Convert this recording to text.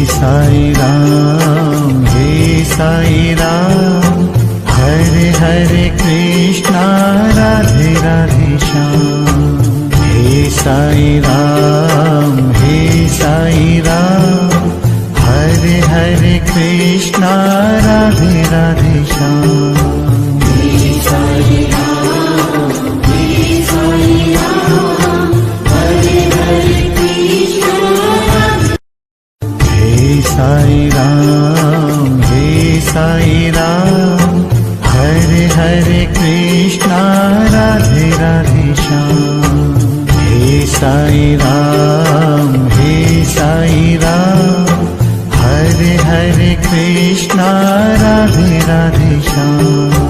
Sai Ram, हे Sai Ram, Hare Hare Krishna Radhe Radhe Shyam. हे Sai Ram, हे Sai Ram, Hare Hare Krishna Radhe Radhe Shyam. हे Sai Ram, हे Sai Ram, Hare Hare Krishna Radhe. हे Sai Ram, हे Sai Ram, Hare Hare Krishna Radhe Radhe Shyam. हे Sai Ram, हे Sai Ram, Hare Hare Krishna Radhe Radhe Shyam.